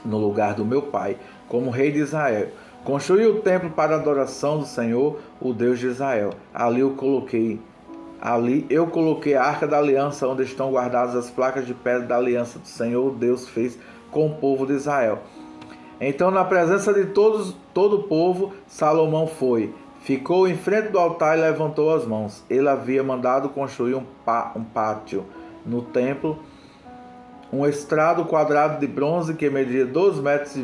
no lugar do meu pai, como rei de Israel. Construí o templo para a adoração do Senhor, o Deus de Israel. Ali eu coloquei a arca da aliança, onde estão guardadas as placas de pedra da aliança do Senhor, Deus fez com o povo de Israel. Então, na presença de todo o povo, Salomão ficou em frente do altar e levantou as mãos. Ele havia mandado construir um pátio no templo, um estrado quadrado de bronze que media 2,20 metros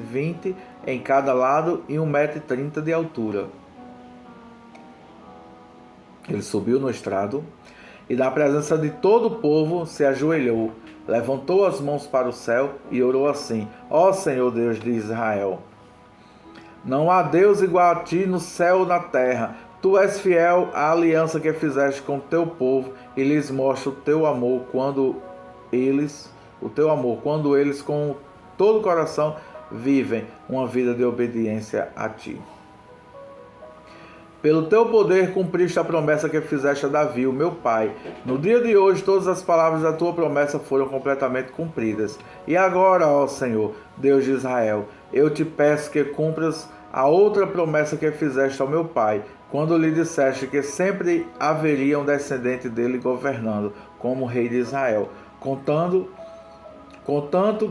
em cada lado e 1,30 metros de altura. Ele subiu no estrado e, na presença de todo o povo, se ajoelhou, levantou as mãos para o céu e orou assim: Ó Senhor Deus de Israel, não há Deus igual a ti no céu ou na terra. Tu és fiel à aliança que fizeste com o teu povo e lhes mostra o teu amor quando eles com todo o coração vivem uma vida de obediência a ti. Pelo teu poder cumpriste a promessa que fizeste a Davi, o meu pai. No dia de hoje, todas as palavras da tua promessa foram completamente cumpridas. E agora, ó Senhor, Deus de Israel, eu te peço que cumpras a outra promessa que fizeste ao meu pai, quando lhe disseste que sempre haveria um descendente dele governando, como rei de Israel, contanto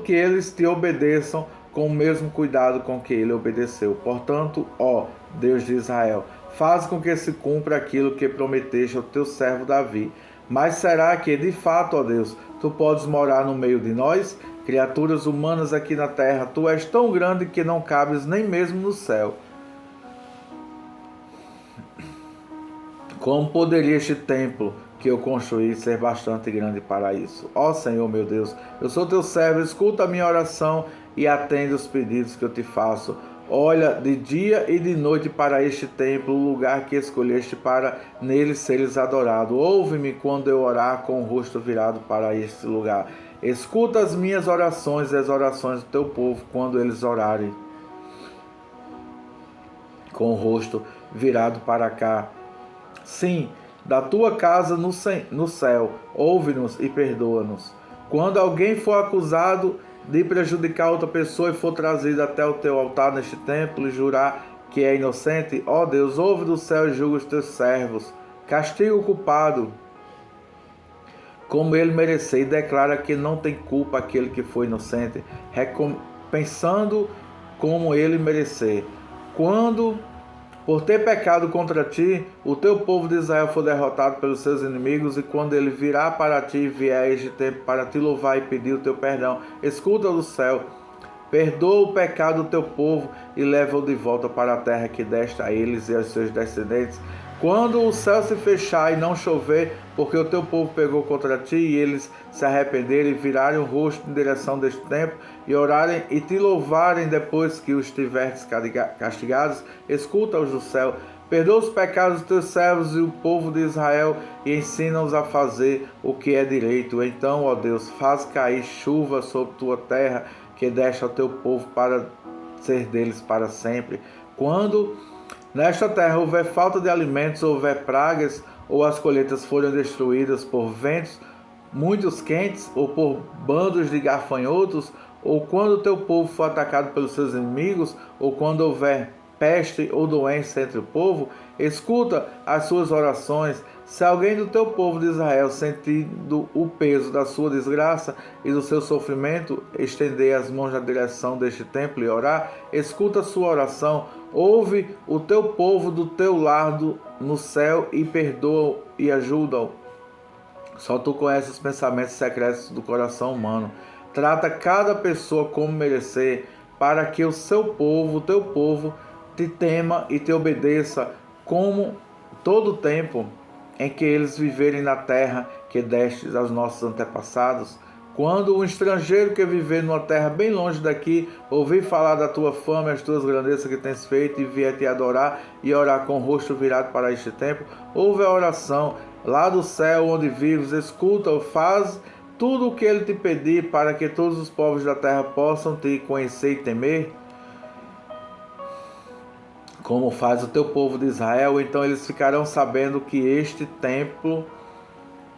que eles te obedeçam com o mesmo cuidado com que ele obedeceu. Portanto, ó Deus de Israel, faz com que se cumpra aquilo que prometeste ao teu servo Davi. Mas será que, de fato, ó Deus, tu podes morar no meio de nós, criaturas humanas aqui na terra? Tu és tão grande que não cabes nem mesmo no céu. Como poderia este templo que eu construí ser bastante grande para isso? Ó Senhor meu Deus, eu sou teu servo, escuta a minha oração e atende os pedidos que eu te faço. Olha de dia e de noite para este templo, o lugar que escolheste para nele seres adorado. Ouve-me quando eu orar com o rosto virado para este lugar. Escuta as minhas orações e as orações do teu povo quando eles orarem com o rosto virado para cá. Sim, da tua casa no céu, ouve-nos e perdoa-nos. Quando alguém for acusado de prejudicar outra pessoa e for trazido até o teu altar neste templo e jurar que é inocente, ó Deus, ouve do céu e julga os teus servos. Castiga o culpado como ele merecer e declara que não tem culpa aquele que foi inocente, recompensando como ele merecer. Quando, por ter pecado contra ti, o teu povo de Israel for derrotado pelos seus inimigos, e quando ele virá para ti e vier a este tempo para te louvar e pedir o teu perdão, escuta do céu, perdoa o pecado do teu povo e leva-o de volta para a terra que deste a eles e aos seus descendentes. Quando o céu se fechar e não chover, porque o teu povo pegou contra ti, e eles se arrependerem e virarem o rosto em direção deste tempo, e orarem e te louvarem depois que os tiveres castigados, escuta-os do céu, perdoa os pecados dos teus servos e o povo de Israel, e ensina-os a fazer o que é direito. Então, ó Deus, faz cair chuva sobre tua terra, que deste ao teu povo para ser deles para sempre. Quando nesta terra houver falta de alimentos, houver pragas, ou as colheitas forem destruídas por ventos muitos quentes, ou por bandos de gafanhotos, ou quando o teu povo for atacado pelos seus inimigos, ou quando houver peste ou doença entre o povo, escuta as suas orações. Se alguém do teu povo de Israel, sentindo o peso da sua desgraça e do seu sofrimento, estender as mãos na direção deste templo e orar, escuta a sua oração, ouve o teu povo do teu lar no céu e perdoa e ajuda-o. Só tu conheces os pensamentos secretos do coração humano. Trata cada pessoa como merecer, para que o teu povo, te tema e te obedeça, como todo o tempo em que eles viverem na terra que destes aos nossos antepassados, Quando um estrangeiro que viver numa terra bem longe daqui, ouvir falar da tua fama e as tuas grandezas que tens feito, e vier te adorar e orar com o rosto virado para este templo, ouve a oração lá do céu onde vives, escuta-o, faz tudo o que ele te pedir, para que todos os povos da terra possam te conhecer e temer, como faz o teu povo de Israel. Então eles ficarão sabendo que este templo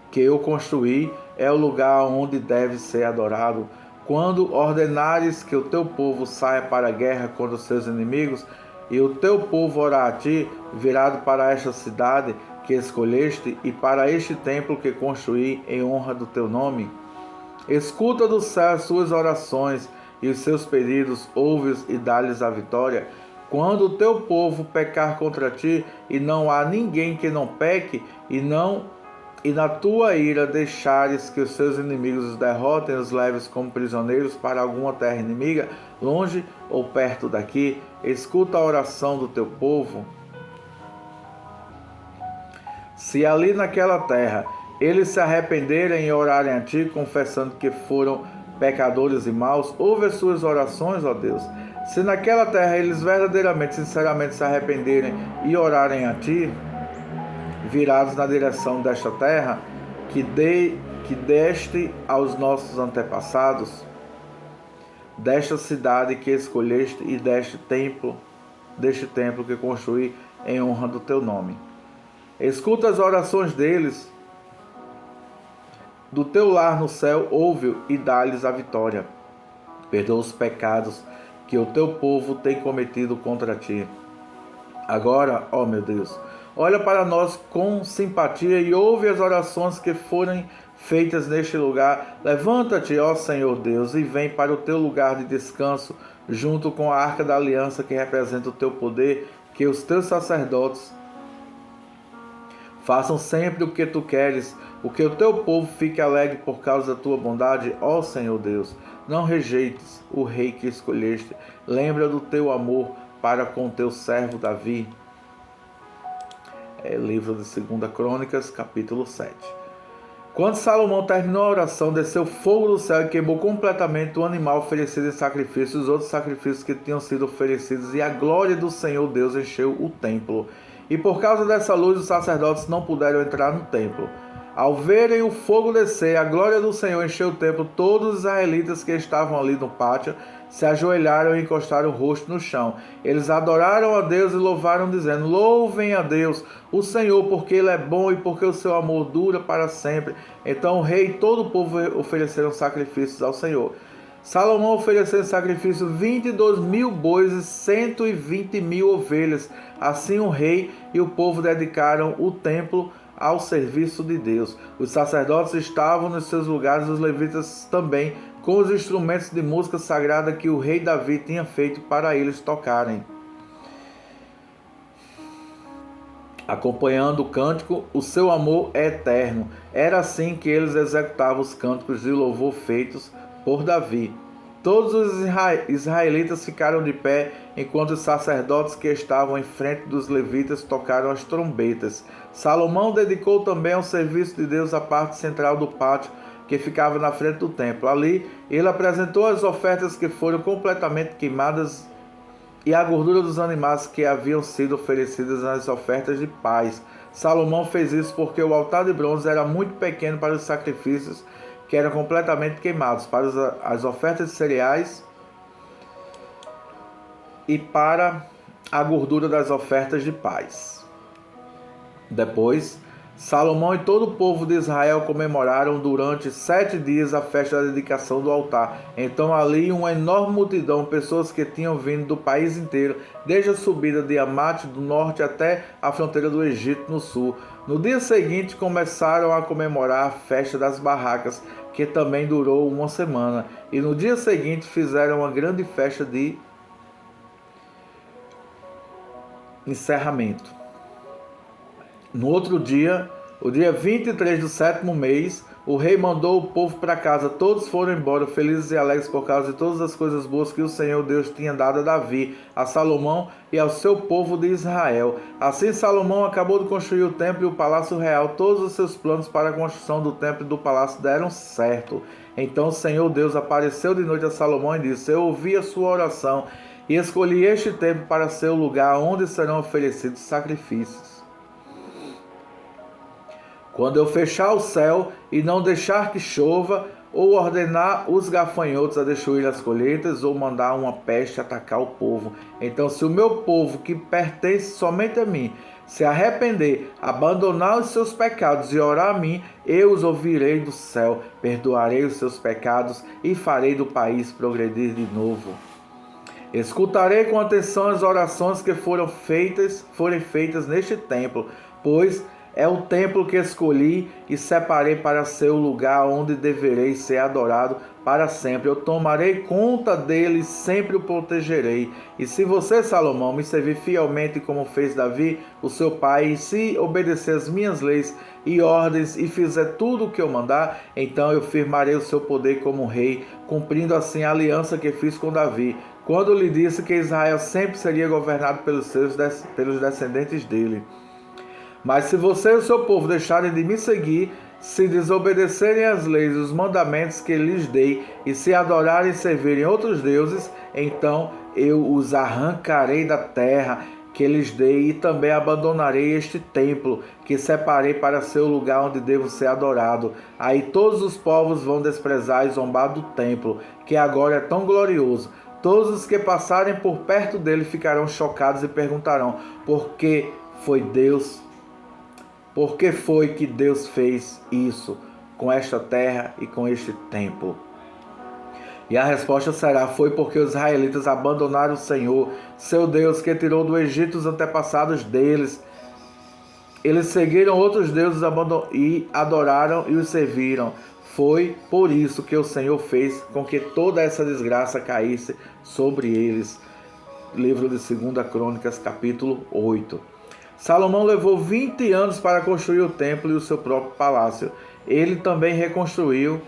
que eu construí é o lugar onde deve ser adorado. Quando ordenares que o teu povo saia para a guerra contra os seus inimigos, e o teu povo orar a ti, virado para esta cidade que escolheste, e para este templo que construí em honra do teu nome, escuta do céu as suas orações e os seus pedidos, ouve-os e dá-lhes a vitória. Quando o teu povo pecar contra ti, e não há ninguém que não peque, e na tua ira deixares que os seus inimigos os derrotem e os leves como prisioneiros para alguma terra inimiga, longe ou perto daqui, escuta a oração do teu povo. Se ali naquela terra eles se arrependerem e orarem a ti, confessando que foram pecadores e maus, ouve as suas orações, ó Deus. Se naquela terra eles verdadeiramente, sinceramente se arrependerem e orarem a ti, virados na direção desta terra que deste aos nossos antepassados, desta cidade que escolheste e deste templo que construí em honra do teu nome. Escuta as orações deles, do teu lar no céu, ouve-o e dá-lhes a vitória. Perdoa os pecados que o teu povo tem cometido contra ti. Agora, ó meu Deus, olha para nós com simpatia e ouve as orações que forem feitas neste lugar. Levanta-te, ó Senhor Deus, e vem para o teu lugar de descanso, junto com a arca da aliança que representa o teu poder, que os teus sacerdotes façam sempre o que tu queres, o que o teu povo fique alegre por causa da tua bondade, ó Senhor Deus. Não rejeites o rei que escolheste. Lembra do teu amor para com teu servo Davi. Livro de 2 Crônicas, capítulo 7. Quando Salomão terminou a oração, desceu fogo do céu e queimou completamente o animal oferecido em sacrifício e os outros sacrifícios que tinham sido oferecidos, e a glória do Senhor Deus encheu o templo. E por causa dessa luz, os sacerdotes não puderam entrar no templo. Ao verem o fogo descer, a glória do Senhor encheu o templo. Todos os israelitas que estavam ali no pátio se ajoelharam e encostaram o rosto no chão. Eles adoraram a Deus e louvaram, dizendo: louvem a Deus, o Senhor, porque Ele é bom e porque o seu amor dura para sempre. Então o rei e todo o povo ofereceram sacrifícios ao Senhor. Salomão ofereceu em sacrifício 22.000 bois e 120.000 ovelhas. Assim o rei e o povo dedicaram o templo ao serviço de Deus. Os sacerdotes estavam nos seus lugares, os levitas também, com os instrumentos de música sagrada que o rei Davi tinha feito para eles tocarem, acompanhando o cântico: o seu amor é eterno. Era assim que eles executavam os cânticos de louvor feitos por Davi. Todos os israelitas ficaram de pé, enquanto os sacerdotes que estavam em frente dos levitas tocaram as trombetas. Salomão dedicou também ao serviço de Deus a parte central do pátio, que ficava na frente do templo. Ali, ele apresentou as ofertas que foram completamente queimadas e a gordura dos animais que haviam sido oferecidas nas ofertas de paz. Salomão fez isso porque o altar de bronze era muito pequeno para os sacrifícios que eram completamente queimados, para as ofertas de cereais e para a gordura das ofertas de paz. Depois, Salomão e todo o povo de Israel comemoraram durante 7 dias a festa da dedicação do altar. Então ali uma enorme multidão, pessoas que tinham vindo do país inteiro, desde a subida de Amate do norte até a fronteira do Egito no sul. No dia seguinte começaram a comemorar a festa das barracas, que também durou uma semana. E no dia seguinte fizeram uma grande festa de encerramento. No outro dia, o dia 23 do 7º mês, O rei mandou o povo para casa, todos foram embora, felizes e alegres por causa de todas as coisas boas que o Senhor Deus tinha dado a Davi, a Salomão e ao seu povo de Israel. Assim Salomão acabou de construir o templo e o palácio real. Todos os seus planos para a construção do templo e do palácio deram certo. Então o Senhor Deus apareceu de noite a Salomão e disse: Eu ouvi a sua oração e escolhi este templo para ser o lugar onde serão oferecidos sacrifícios. Quando eu fechar o céu e não deixar que chova, ou ordenar os gafanhotos a destruir as colheitas, ou mandar uma peste atacar o povo, então se o meu povo, que pertence somente a mim, se arrepender, abandonar os seus pecados e orar a mim, eu os ouvirei do céu, perdoarei os seus pecados e farei do país progredir de novo. Escutarei com atenção as orações que forem feitas neste templo, pois é o templo que escolhi e separei para ser o lugar onde deverei ser adorado para sempre. Eu tomarei conta dele e sempre o protegerei. E se você, Salomão, me servir fielmente como fez Davi, o seu pai, e se obedecer as minhas leis e ordens e fizer tudo o que eu mandar, então eu firmarei o seu poder como rei, cumprindo assim a aliança que fiz com Davi, quando lhe disse que Israel sempre seria governado pelos descendentes dele. Mas se você e o seu povo deixarem de me seguir, se desobedecerem às leis e os mandamentos que lhes dei, e se adorarem e servirem outros deuses, então eu os arrancarei da terra que lhes dei, e também abandonarei este templo que separei para ser o lugar onde devo ser adorado. Aí todos os povos vão desprezar e zombar do templo, que agora é tão glorioso. Todos os que passarem por perto dele ficarão chocados e perguntarão: Por que foi que Deus fez isso com esta terra e com este templo? E a resposta será: foi porque os israelitas abandonaram o Senhor, seu Deus, que tirou do Egito os antepassados deles. Eles seguiram outros deuses e adoraram e os serviram. Foi por isso que o Senhor fez com que toda essa desgraça caísse sobre eles. Livro de 2 Crônicas, capítulo 8. Salomão levou 20 anos para construir o templo e o seu próprio palácio. Ele também reconstruiu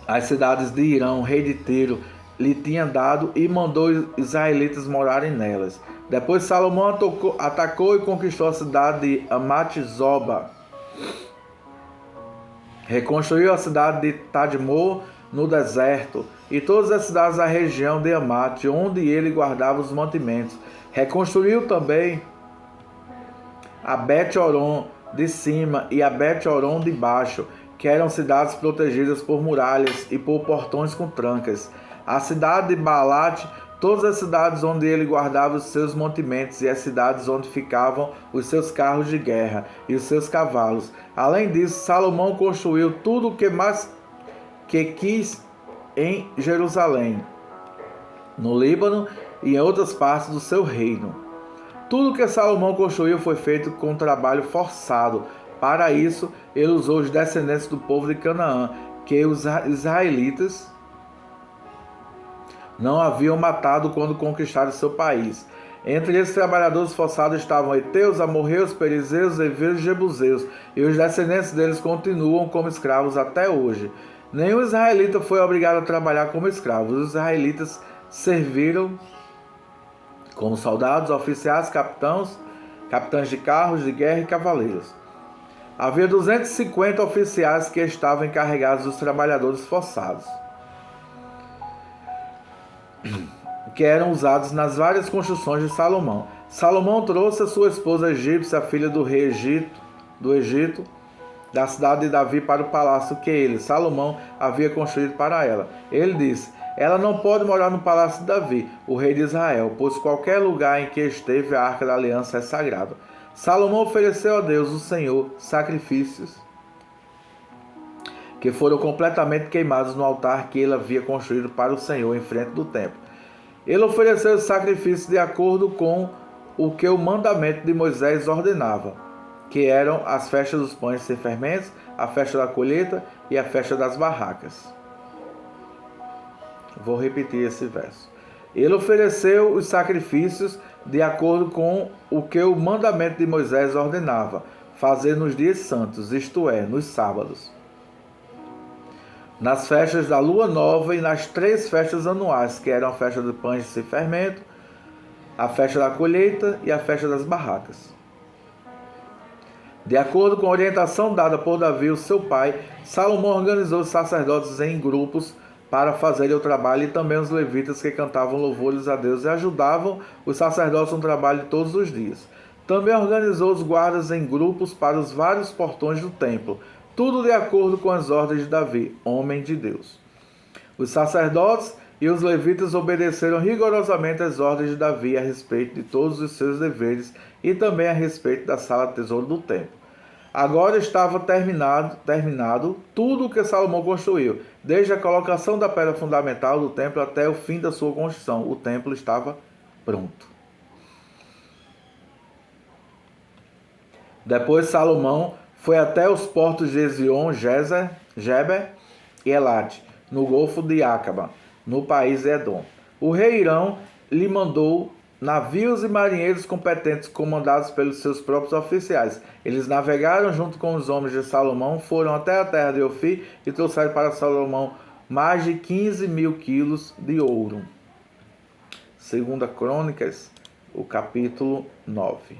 as cidades de Irão, rei de Tiro, lhe tinha dado, e mandou os israelitas morarem nelas. Depois Salomão atacou e conquistou a cidade de Amat-Zoba. Reconstruiu a cidade de Tadmor no deserto e todas as cidades da região de Amate, onde ele guardava os mantimentos. Reconstruiu também a Bet-Horon de cima e a Bet-Horon de baixo, que eram cidades protegidas por muralhas e por portões com trancas. A cidade de Baalat, todas as cidades onde ele guardava os seus mantimentos e as cidades onde ficavam os seus carros de guerra e os seus cavalos. Além disso, Salomão construiu tudo o que mais quis em Jerusalém, no Líbano e em outras partes do seu reino. Tudo que Salomão construiu foi feito com trabalho forçado. Para isso, ele usou os descendentes do povo de Canaã, que os israelitas não haviam matado quando conquistaram seu país. Entre esses trabalhadores forçados estavam heteus, amorreus, perizeus, heveus e jebuseus, e os descendentes deles continuam como escravos até hoje. Nenhum israelita foi obrigado a trabalhar como escravos. Os israelitas serviram como soldados, oficiais, capitães de carros de guerra e cavaleiros. Havia 250 oficiais que estavam encarregados dos trabalhadores forçados, que eram usados nas várias construções de Salomão. Salomão trouxe a sua esposa egípcia, a filha do rei do Egito, da cidade de Davi, para o palácio que ele, Salomão, havia construído para ela. Ele disse: ela não pode morar no palácio de Davi, o rei de Israel, pois qualquer lugar em que esteve a arca da aliança é sagrado. Salomão ofereceu a Deus, o Senhor, sacrifícios que foram completamente queimados no altar que ele havia construído para o Senhor em frente do templo. Ele ofereceu os sacrifícios de acordo com o que o mandamento de Moisés ordenava, que eram as festas dos pães sem fermentos, a festa da colheita e a festa das barracas. Vou repetir esse verso. Ele ofereceu os sacrifícios de acordo com o que o mandamento de Moisés ordenava, fazer nos dias santos, isto é, nos sábados, nas festas da lua nova e nas 3 festas anuais, que eram a festa de pães sem fermento, a festa da colheita e a festa das barracas. De acordo com a orientação dada por Davi, o seu pai, Salomão organizou os sacerdotes em grupos para fazerem o trabalho, e também os levitas que cantavam louvores a Deus e ajudavam os sacerdotes no trabalho de todos os dias. Também organizou os guardas em grupos para os vários portões do templo, tudo de acordo com as ordens de Davi, homem de Deus. Os sacerdotes e os levitas obedeceram rigorosamente às ordens de Davi a respeito de todos os seus deveres e também a respeito da sala de tesouro do templo. Agora estava terminado tudo o que Salomão construiu, desde a colocação da pedra fundamental do templo até o fim da sua construção. O templo estava pronto. Depois Salomão foi até os portos de Ezion, Geber e Elade, no Golfo de Acaba, no país de Edom. O rei Irão lhe mandou navios e marinheiros competentes, comandados pelos seus próprios oficiais. Eles navegaram junto com os homens de Salomão, foram até a terra de Ofir e trouxeram para Salomão mais de 15.000 quilos de ouro. 2 Crônicas, o capítulo 9.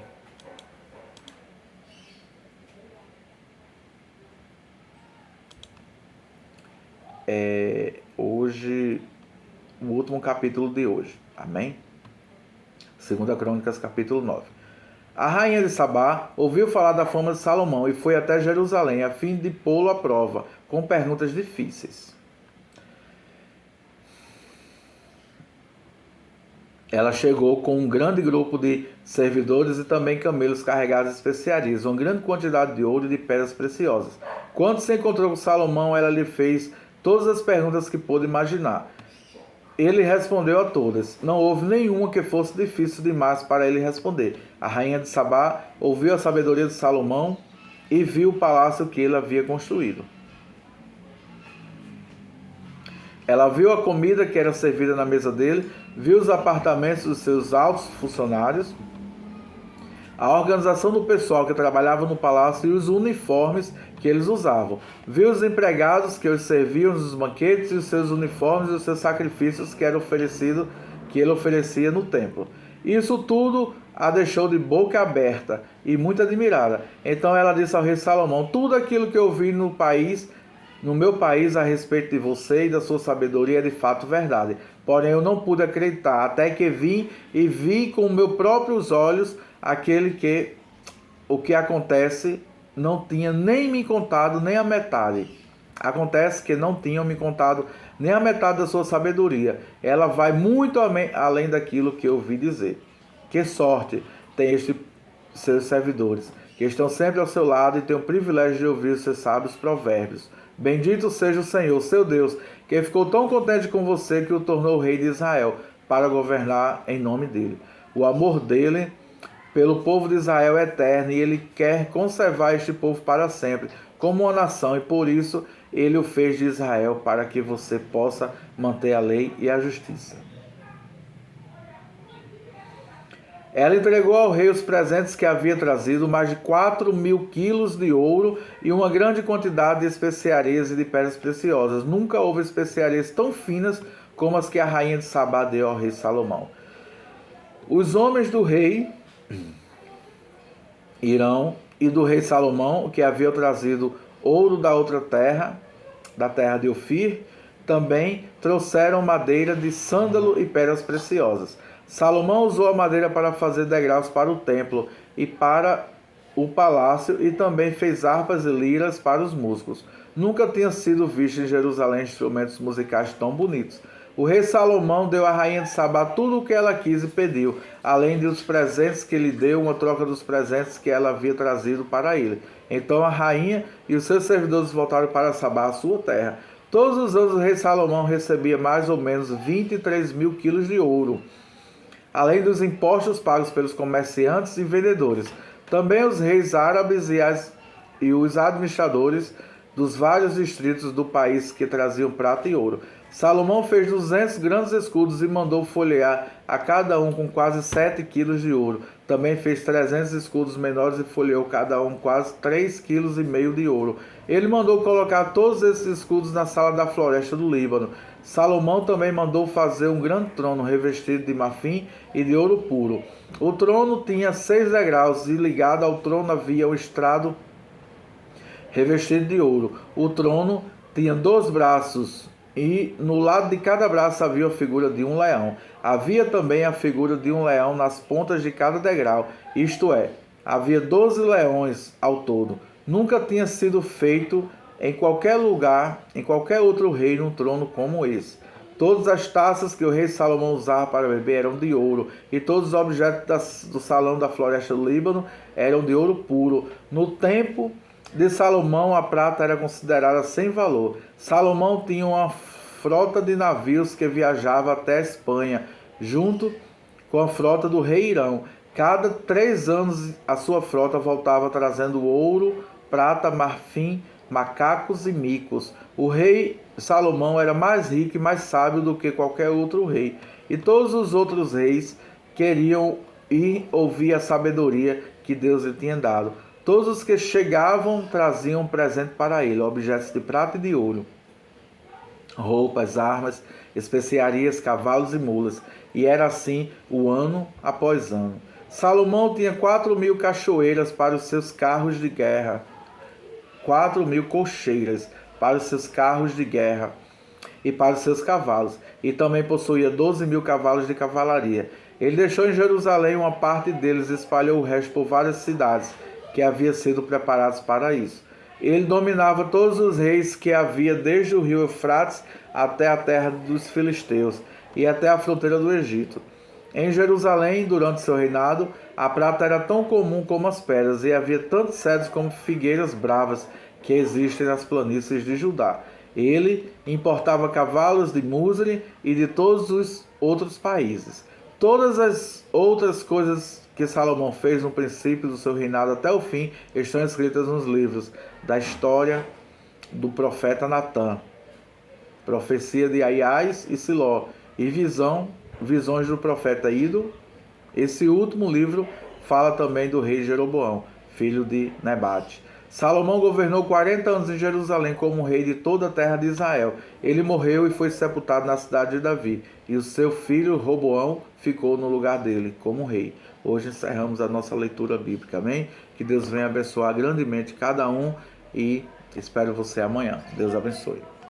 Hoje, o último capítulo de hoje. Amém? 2 Crônicas, capítulo 9. A rainha de Sabá ouviu falar da fama de Salomão e foi até Jerusalém a fim de pô-lo à prova, com perguntas difíceis. Ela chegou com um grande grupo de servidores e também camelos carregados de especiarias, uma grande quantidade de ouro e de pedras preciosas. Quando se encontrou com Salomão, ela lhe fez todas as perguntas que pôde imaginar. Ele respondeu a todas. Não houve nenhuma que fosse difícil demais para ele responder. A rainha de Sabá ouviu a sabedoria de Salomão e viu o palácio que ele havia construído. Ela viu a comida que era servida na mesa dele, viu os apartamentos dos seus altos funcionários, a organização do pessoal que trabalhava no palácio e os uniformes que eles usavam. Viu os empregados que os serviam nos banquetes e os seus uniformes e os seus sacrifícios que ele oferecia no templo. Isso tudo a deixou de boca aberta e muito admirada. Então ela disse ao rei Salomão: tudo aquilo que eu vi no meu país a respeito de você e da sua sabedoria é de fato verdade. Porém eu não pude acreditar até que vim e vi com meus próprios olhos o que acontece. Não tinha nem me contado nem a metade. Acontece que não tinham me contado nem a metade da sua sabedoria. Ela vai muito além daquilo que eu ouvi dizer. Que sorte tem seus servidores, que estão sempre ao seu lado e têm o privilégio de ouvir os seus sábios provérbios. Bendito seja o Senhor, seu Deus, que ficou tão contente com você que o tornou rei de Israel, para governar em nome dele. O amor dele pelo povo de Israel é eterno, e ele quer conservar este povo para sempre, como uma nação, e por isso ele o fez de Israel, para que você possa manter a lei e a justiça. Ela entregou ao rei os presentes que havia trazido, mais de 4.000 quilos de ouro e uma grande quantidade de especiarias e de pedras preciosas. Nunca houve especiarias tão finas como as que a rainha de Sabá deu ao rei Salomão. Os homens do rei Irão e do rei Salomão, que haviam trazido ouro da outra terra, da terra de Ofir, também trouxeram madeira de sândalo e pedras preciosas. Salomão usou a madeira para fazer degraus para o templo e para o palácio, e também fez harpas e liras para os músicos. Nunca tinha sido visto em Jerusalém instrumentos musicais tão bonitos. O rei Salomão deu à rainha de Sabá tudo o que ela quis e pediu, além dos presentes que lhe deu, uma troca dos presentes que ela havia trazido para ele. Então a rainha e os seus servidores voltaram para Sabá, a sua terra. Todos os anos o rei Salomão recebia mais ou menos 23.000 quilos de ouro, além dos impostos pagos pelos comerciantes e vendedores. Também os reis árabes e os administradores dos vários distritos do país que traziam prata e ouro. Salomão fez 200 grandes escudos e mandou folhear a cada um com quase 7 quilos de ouro. Também fez 300 escudos menores e folheou cada um quase 3,5 quilos de ouro. Ele mandou colocar todos esses escudos na sala da floresta do Líbano. Salomão também mandou fazer um grande trono revestido de marfim e de ouro puro. O trono tinha 6 degraus e ligado ao trono havia um estrado revestido de ouro. O trono tinha 2 braços e no lado de cada braço havia a figura de um leão. Havia também a figura de um leão nas pontas de cada degrau, isto é, havia 12 leões ao todo. Nunca tinha sido feito em qualquer lugar, em qualquer outro reino, um trono como esse. Todas as taças que o rei Salomão usava para beber eram de ouro, e todos os objetos do salão da floresta do Líbano eram de ouro puro. No tempo de Salomão, a prata era considerada sem valor. Salomão tinha uma frota de navios que viajava até a Espanha, junto com a frota do rei Irão. Cada 3 anos a sua frota voltava trazendo ouro, prata, marfim, macacos e micos. O rei Salomão era mais rico e mais sábio do que qualquer outro rei, e todos os outros reis queriam ir ouvir a sabedoria que Deus lhe tinha dado. Todos os que chegavam traziam um presente para ele, objetos de prata e de ouro, roupas, armas, especiarias, cavalos e mulas. E era assim o ano após ano. Salomão tinha 4.000 cachoeiras para os seus carros de guerra, 4.000 cocheiras para os seus carros de guerra e para os seus cavalos, e também possuía 12.000 cavalos de cavalaria. Ele deixou em Jerusalém uma parte deles e espalhou o resto por várias cidades que haviam sido preparadas para isso. Ele dominava todos os reis que havia desde o rio Eufrates até a terra dos filisteus e até a fronteira do Egito. Em Jerusalém, durante seu reinado, a prata era tão comum como as pedras, e havia tantos cedros como figueiras bravas que existem nas planícies de Judá. Ele importava cavalos de Musri e de todos os outros países. Todas as outras coisas que Salomão fez no princípio do seu reinado até o fim estão escritas nos livros da história do profeta Natã, profecia de Aiás e Siló, e visões do profeta Ido. Esse último livro fala também do rei Jeroboão, filho de Nebate. Salomão governou 40 anos em Jerusalém como rei de toda a terra de Israel. Ele morreu e foi sepultado na cidade de Davi, e o seu filho Roboão ficou no lugar dele como rei. Hoje encerramos a nossa leitura bíblica, amém? Que Deus venha abençoar grandemente cada um, e espero você amanhã. Deus abençoe.